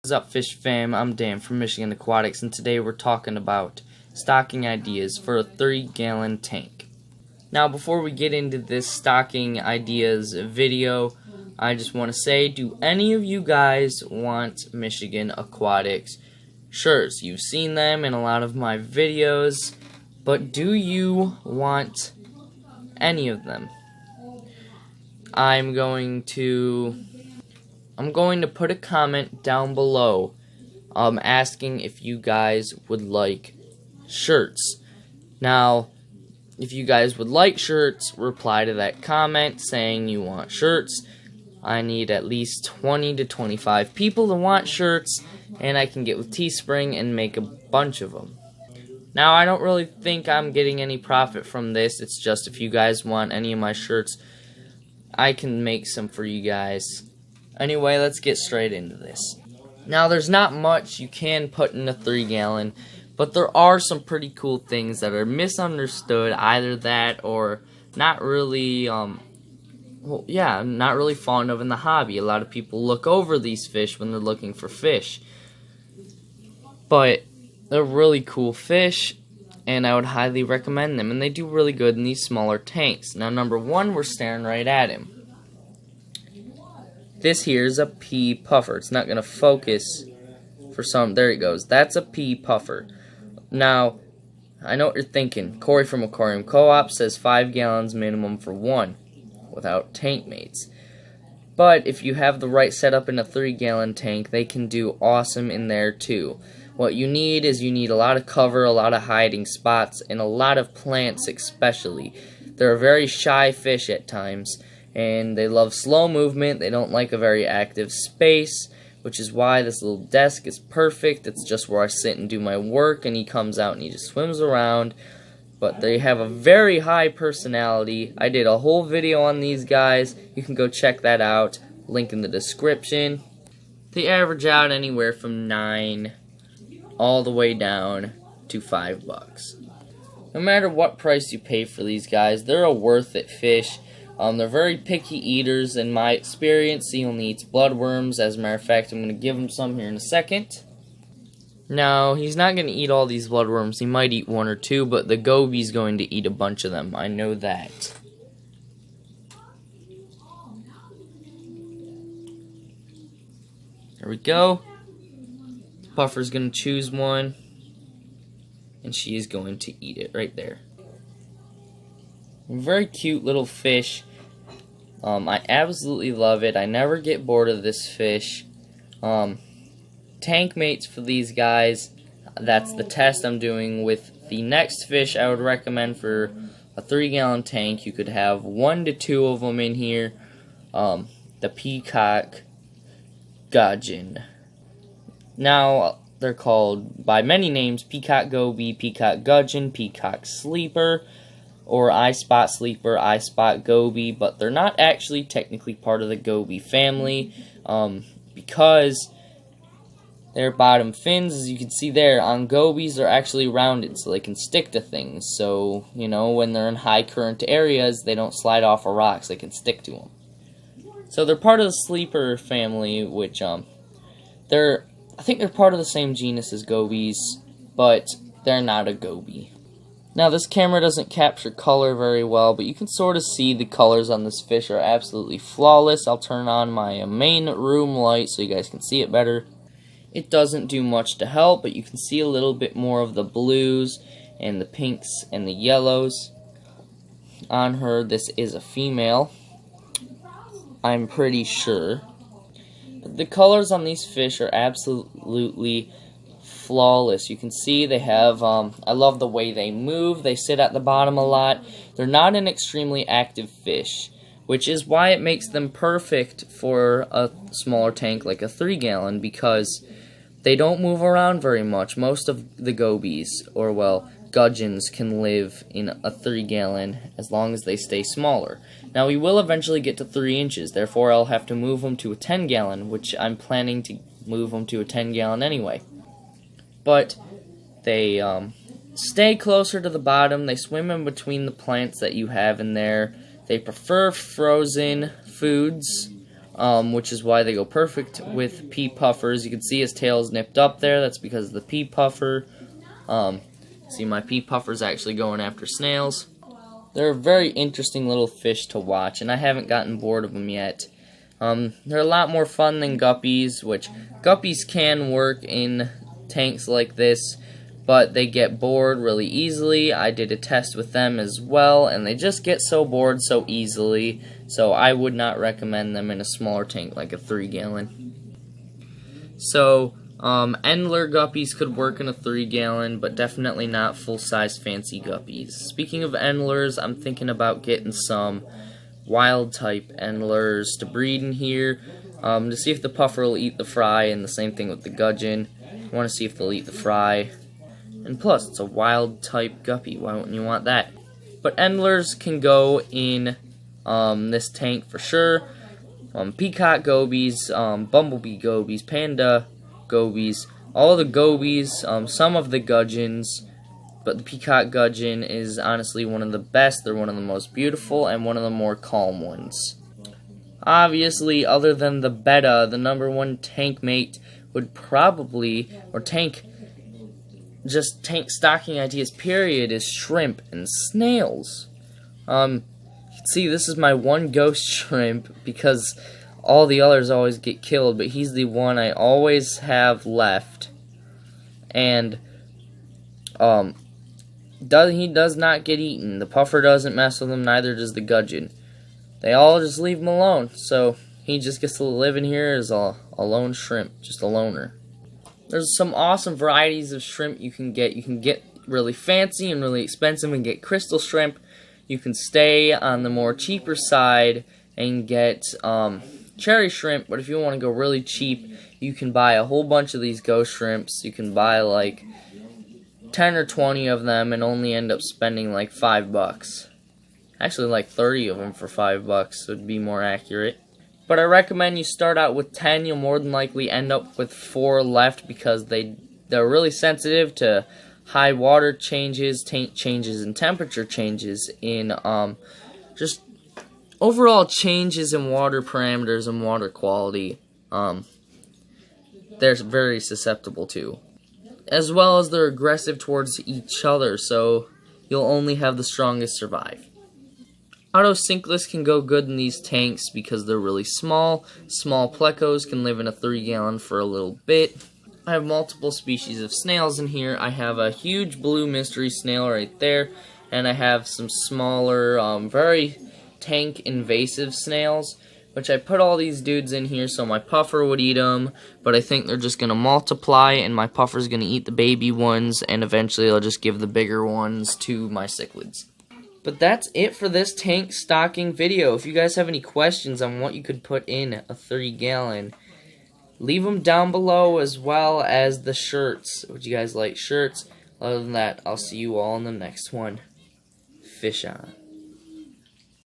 What's up, Fish Fam? I'm Dan from Michigan Aquatics, and today we're talking about stocking ideas for a 3-gallon tank. Now, before we get into this stocking ideas video, I just want to say, do any of you guys want Michigan Aquatics shirts? You've seen them in a lot of my videos, but do you want any of them? I'm going to put a comment down below asking if you guys would like shirts. Now, if you guys would like shirts, reply to that comment saying you want shirts. I need at least 20 to 25 people to want shirts, and I can get with Teespring and make a bunch of them. Now, I don't really think I'm getting any profit from this. It's just if you guys want any of my shirts, I can make some for you guys. Anyway, let's get straight into this. Now, there's not much you can put in a 3-gallon, but there are some pretty cool things that are misunderstood. Either that or not really, not really fond of in the hobby. A lot of people look over these fish when they're looking for fish. But they're really cool fish, and I would highly recommend them. And they do really good in these smaller tanks. Now, number one, we're staring right at him. This here is a pea puffer. It's not going to focus for some. There he goes. That's a pea puffer. Now, I know what you're thinking. Corey from Aquarium Co-op says 5 gallons minimum for one without tank mates. But if you have the right setup in a 3-gallon tank, they can do awesome in there too. What you need is a lot of cover, a lot of hiding spots, and a lot of plants especially. They're a very shy fish at times, and they love slow movement. They don't like a very active space, which is why this little desk is perfect. It's just where I sit and do my work, and he comes out and he just swims around. But they have a very high personality. I did a whole video on these guys. You can go check that out. Link in the description. They average out anywhere from $9 all the way down to $5. No matter what price you pay for these guys, they're a worth it fish. They're very picky eaters. In my experience, he only eats bloodworms. As a matter of fact, I'm going to give him some here in a second. Now, he's not going to eat all these bloodworms. He might eat one or two, but the Goby's going to eat a bunch of them. I know that. There we go. Puffer's going to choose one, and she is going to eat it right there. Very cute little fish. I absolutely love it. I never get bored of this fish. Tank mates for these guys, that's the test I'm doing with the next fish I would recommend for a 3-gallon tank. You could have 1 to 2 of them in here. The Peacock gudgeon. Now, they're called by many names: Peacock Goby, Peacock gudgeon, Peacock sleeper, or eye spot sleeper, eye spot Goby, but they're not actually technically part of the Goby family, because their bottom fins, as you can see there, on Gobies are actually rounded, so they can stick to things. So, you know, when they're in high current areas, they don't slide off of rocks, they can stick to them. So they're part of the sleeper family, which, I think they're part of the same genus as Gobies, but they're not a Goby. Now, this camera doesn't capture color very well, but you can sort of see the colors on this fish are absolutely flawless. I'll turn on my main room light so you guys can see it better. It doesn't do much to help, but you can see a little bit more of the blues and the pinks and the yellows on her. This is a female, I'm pretty sure. The colors on these fish are absolutely flawless. You can see they have, I love the way they move. They sit at the bottom a lot. They're not an extremely active fish, which is why it makes them perfect for a smaller tank like a 3-gallon, because they don't move around very much. Most of the Gobies, or well, gudgeons, can live in a 3-gallon as long as they stay smaller. Now, we will eventually get to 3 inches, therefore I'll have to move them to a 10-gallon, which I'm planning to move them to a 10-gallon anyway. But they stay closer to the bottom. They swim in between the plants that you have in there. They prefer frozen foods. which is why they go perfect with pea puffers. You can see his tail's nipped up there. That's because of the pea puffer. See, my pea puffer's actually going after snails. They're a very interesting little fish to watch, and I haven't gotten bored of them yet. They're a lot more fun than guppies, which guppies can work in tanks like this, but they get bored really easily. I did a test with them as well, and they just get so bored so easily, so I would not recommend them in a smaller tank like a 3-gallon. So, Endler guppies could work in a 3-gallon, but definitely not full-size fancy guppies. Speaking of Endlers, I'm thinking about getting some wild-type Endlers to breed in here, to see if the puffer will eat the fry, and the same thing with the gudgeon. I want to see if they'll eat the fry. And plus, it's a wild-type guppy. Why wouldn't you want that? But Endlers can go in this tank for sure. Peacock Gobies, Bumblebee Gobies, Panda Gobies, all the Gobies, some of the gudgeons, but the Peacock gudgeon is honestly one of the best. They're one of the most beautiful and one of the more calm ones. Obviously, other than the betta, the #1 tank mate would probably, or tank stocking ideas period, is shrimp and snails. You can see this is my one ghost shrimp because all the others always get killed, but he's the one I always have left. And he does not get eaten. The puffer doesn't mess with him, neither does the gudgeon. They all just leave him alone, so he just gets to live in here as a lone shrimp, just a loner. There's some awesome varieties of shrimp you can get. You can get really fancy and really expensive and get crystal shrimp. You can stay on the more cheaper side and get cherry shrimp, but if you want to go really cheap, you can buy a whole bunch of these ghost shrimps. You can buy like 10 or 20 of them and only end up spending like $5. Actually, like 30 of them for $5 would be more accurate. But I recommend you start out with 10. You'll more than likely end up with 4 left because they're really sensitive to high water changes, tank changes, and temperature changes in just overall changes in water parameters and water quality. They're very susceptible to, as well as they're aggressive towards each other, so you'll only have the strongest survive. Auto sinkless can go good in these tanks because they're really small. Small plecos can live in a 3-gallon for a little bit. I have multiple species of snails in here. I have a huge blue mystery snail right there, and I have some smaller, very tank invasive snails, which I put all these dudes in here so my puffer would eat them, but I think they're just going to multiply, and my puffer's going to eat the baby ones, and eventually I'll just give the bigger ones to my cichlids. But that's it for this tank stocking video. If you guys have any questions on what you could put in a 3-gallon, leave them down below, as well as the shirts. Would you guys like shirts? Other than that, I'll see you all in the next one. Fish on.